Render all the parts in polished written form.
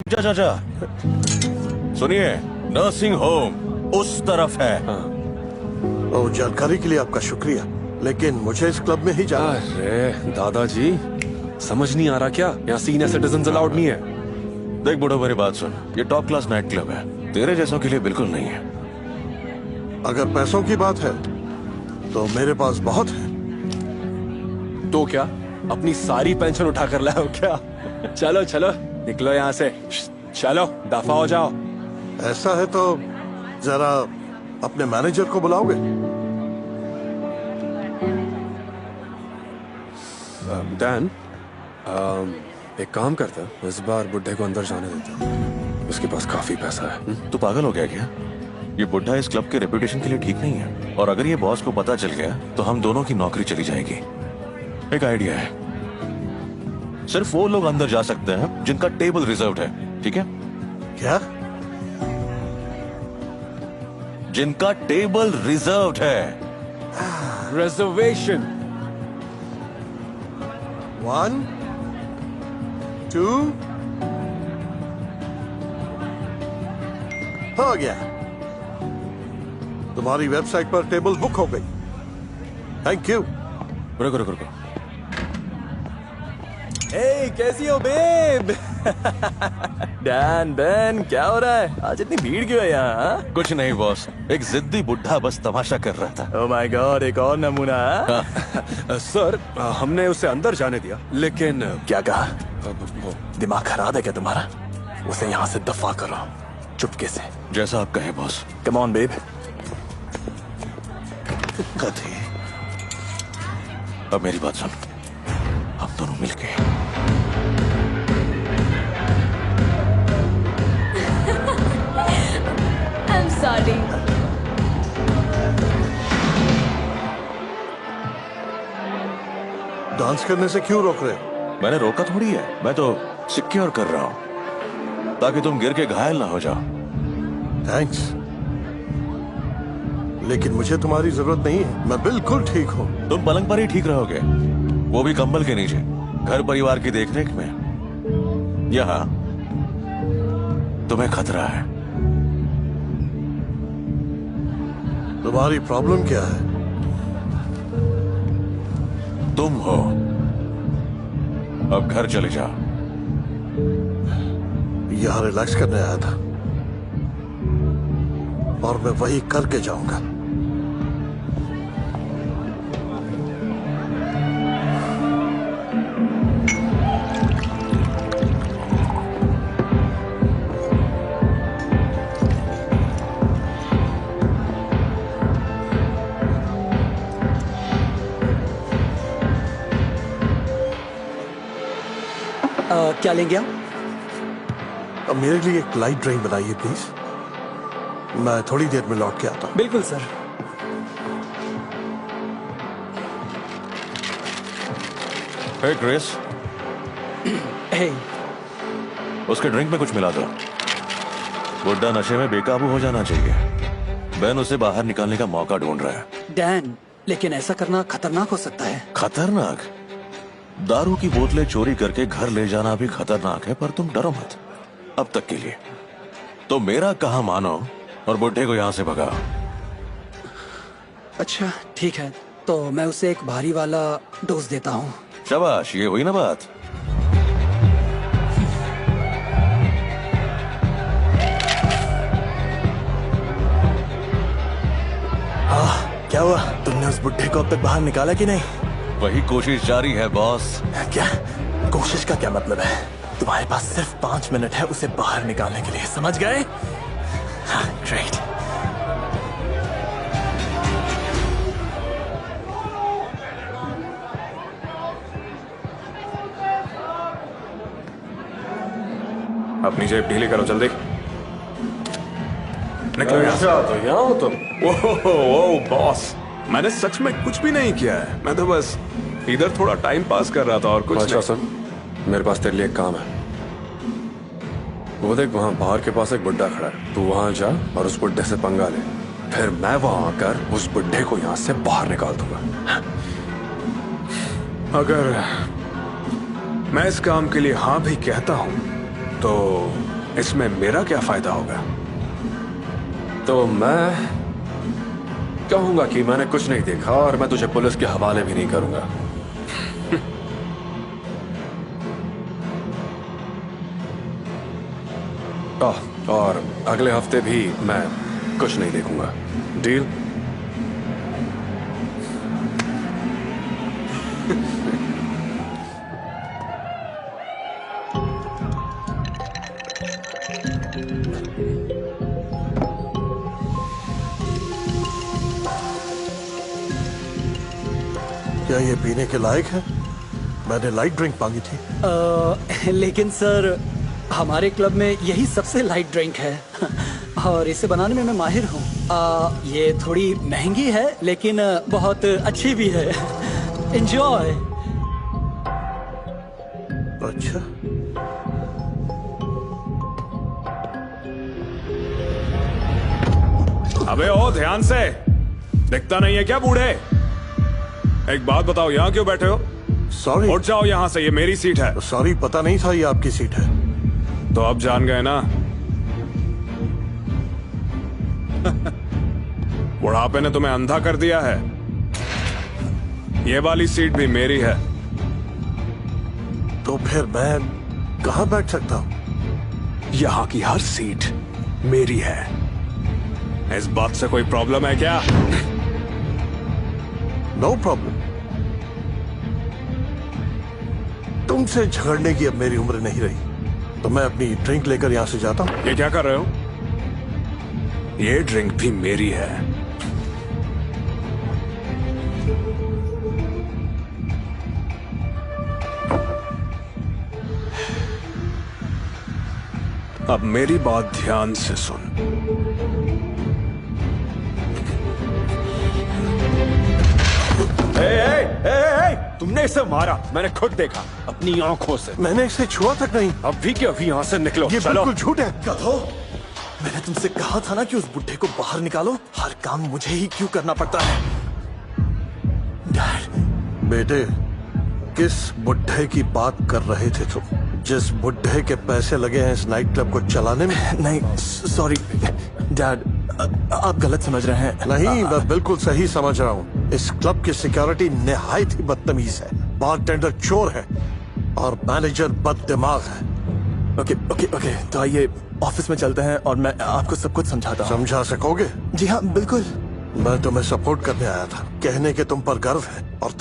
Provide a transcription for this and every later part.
जा जा जा। सुनिए, नर्सिंग होम उस तरफ है। ओ, जानकारी के लिए आपका शुक्रिया, लेकिन मुझे इस क्लब में ही जाना है। अरे दादाजी, समझ नहीं आ रहा क्या? यहाँ सीनियर सिटीजन अलाउड नहीं है। देख बूढ़ो, मेरी बात सुन, ये टॉप क्लास नाइट क्लब है, तेरे जैसों के लिए बिल्कुल नहीं है। अगर पैसों की बात है तो मेरे पास बहुत है। तो क्या अपनी सारी पेंशन उठा कर लाओ क्या? चलो चलो निकलो यहाँ से, चलो दफा हो जाओ। ऐसा है तो जरा अपने मैनेजर को बुलाओगे? डैन, एक काम करता, इस बार बुड्ढे को अंदर जाने देता, उसके पास काफी पैसा है। तू पागल हो गया क्या? ये बुढ़ा इस क्लब के रेपुटेशन के लिए ठीक नहीं है, और अगर ये बॉस को पता चल गया तो हम दोनों की नौकरी चली जाएगी। एक आइडिया है, सिर्फ वो लोग अंदर जा सकते हैं जिनका टेबल रिजर्व्ड है, ठीक है? क्या? जिनका टेबल रिजर्व्ड है। रिजर्वेशन। 1 2 हो गया, तुम्हारी वेबसाइट पर टेबल बुक हो गई। Thank you. रुको रुको रुको। हे, कैसी हो बेब? डैन बैन, क्या हो रहा है? आज इतनी भीड़ क्यों है यहाँ? कुछ नहीं बॉस, एक जिद्दी बुढ़ा बस तमाशा कर रहा था। ओह माय गॉड, एक और नमूना। हाँ? सर, हमने उसे अंदर जाने दिया, लेकिन क्या कहा? दिमाग खराब है क्या तुम्हारा? उसे यहाँ से दफा करो, चुपके से। जैसा आप कहे बॉस। Come on babe. कथी। अब मेरी बात सुन, हम दोनों मिलके I'm sorry. डांस करने से क्यों रोक रहे हो? मैंने रोका थोड़ी है, मैं तो सिक्योर कर रहा हूं ताकि तुम गिर के घायल ना हो जाओ। थैंक्स, लेकिन मुझे तुम्हारी जरूरत नहीं है, मैं बिल्कुल ठीक हूँ। तुम पलंग पर ही ठीक रहोगे, वो भी कंबल के नीचे, घर परिवार की देखरेख में। यहाँ तुम्हें खतरा है। तुम्हारी प्रॉब्लम क्या है? तुम हो। अब घर चले जाओ। यहाँ रिलैक्स करने आया था और मैं वही करके जाऊंगा। क्या लेंगे आप? अब मेरे लिए एक लाइट ड्रिंक बनाइए प्लीज, मैं थोड़ी देर में लौट के आता हूँ। बिल्कुल सर। हे क्रिस, हे, उसके ड्रिंक में कुछ मिला दो। बुड्ढा नशे में बेकाबू हो जाना चाहिए। बेन उसे बाहर निकालने का मौका ढूंढ रहा है। डैन, लेकिन ऐसा करना खतरनाक हो सकता है। खतरनाक? दारू की बोतलें चोरी करके घर ले जाना भी खतरनाक है, पर तुम डरो मत अब तक के लिए। तो मेरा कहा मानो और बुड्ढे को यहाँ से भगाओ। अच्छा ठीक है, तो मैं उसे एक भारी वाला डोज देता हूँ। शाबाश, ये हुई ना बात। क्या हुआ? तुमने उस बुड्ढे को अब तक बाहर निकाला कि नहीं? वही कोशिश जारी है बॉस। क्या कोशिश का क्या मतलब है? तुम्हारे पास सिर्फ 5 मिनट है उसे बाहर निकालने के लिए, समझ गए? हाँ, ग्रेट। अपनी जेब ढीली करो जल्दी। निकलो यहाँ से। तो यहाँ हो तुम? ओह बॉस, मैंने सच में कुछ भी नहीं किया है, मैं तो बस इधर थोड़ा टाइम पास कर रहा था और कुछ अच्छा नहीं। सुन, मेरे पास तेरे लिए एक काम है। वो देख, वहां बाहर के पास एक बुड्ढा खड़ा है, तू वहां जा और उस बुड्ढे से पंगा ले, फिर मैं वहां आकर उस बुड्ढे को यहाँ से बाहर निकाल दूंगा। अगर मैं इस काम के लिए हाँ भी कहता हूं तो इसमें मेरा क्या फायदा होगा? तो मैं कहूंगा कि मैंने कुछ नहीं देखा और मैं तुझे पुलिस के हवाले भी नहीं करूंगा। और अगले हफ्ते भी मैं कुछ नहीं देखूंगा। डील? क्या ये पीने के लायक है? मैंने लाइट ड्रिंक मांगी थी। लेकिन सर हमारे क्लब में यही सबसे लाइट ड्रिंक है और इसे बनाने में मैं माहिर हूँ। ये थोड़ी महंगी है लेकिन बहुत अच्छी भी है। एंजॉय। अच्छा, अबे ओ ध्यान से, दिखता नहीं है क्या बूढ़े? एक बात बताओ, यहाँ क्यों बैठे हो? सॉरी। उठ जाओ यहाँ से, ये मेरी सीट है। सॉरी, पता नहीं था ये आपकी सीट है। तो अब जान गए ना? बुढ़ापे ने तुम्हें अंधा कर दिया है। ये वाली सीट भी मेरी है। तो फिर मैं कहाँ बैठ सकता हूँ? यहाँ की हर सीट मेरी है। इस बात से कोई प्रॉब्लम है क्या? No problem. तुमसे झगड़ने की अब मेरी उम्र नहीं रही, तो मैं अपनी ड्रिंक लेकर यहां से जाता हूं। ये क्या कर रहे हो? ये ड्रिंक भी मेरी है। अब मेरी बात ध्यान से सुन। तुमने इसे मारा, मैंने खुद देखा अपनी आंखों से। मैंने इसे छुआ तक नहीं। अभी के अभी यहाँ से निकलो। ये चलो। बिल्कुल झूठ है। गधो, मैंने तुमसे कहा था ना कि उस बुढ़े को बाहर निकालो। हर काम मुझे ही क्यों करना पड़ता है? डैड। बेटे, किस बुढ़े की बात कर रहे थे तुम? जिस बुढ़े के पैसे लगे हैं इस नाइट क्लब को चलाने में? नहीं, सॉरी डैड, आप गलत समझ रहे हैं। नहीं, मैं बिल्कुल सही समझ रहा हूँ। इस क्लब की सिक्योरिटी निहायत ही बदतमीज है। बारटेंडर चोर है और मैनेजर बददिमाग है। ओके ओके ओके, तो आइए ऑफिस में चलते हैं और मैं आपको सब कुछ समझाता हूँ। समझा सकोगे? जी हाँ, बिल्कुल। मैं तुम्हें सपोर्ट करने आया था, कहने के तुम पर गर्व है। और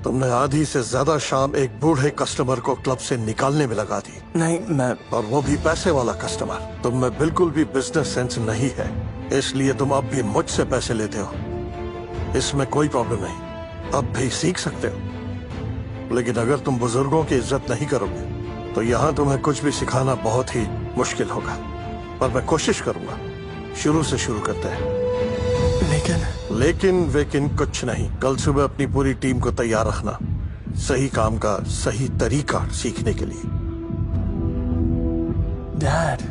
तुमने आधी से ज्यादा शाम एक बूढ़े कस्टमर को क्लब से निकालने में लगा दी। नहीं, मैं और वो भी पैसे वाला कस्टमर। तुम में बिल्कुल भी बिजनेस सेंस नहीं है, इसलिए तुम अब भी मुझसे पैसे लेते हो। इसमें कोई प्रॉब्लम नहीं, अब भी सीख सकते हो। लेकिन अगर तुम बुजुर्गों की इज्जत नहीं करोगे तो यहाँ तुम्हें कुछ भी सिखाना बहुत ही मुश्किल होगा। पर मैं कोशिश करूंगा। शुरू से शुरू करते हैं। लेकिन वेकिन कुछ नहीं। कल सुबह अपनी पूरी टीम को तैयार रखना, सही काम का सही तरीका सीखने के लिए। डैड,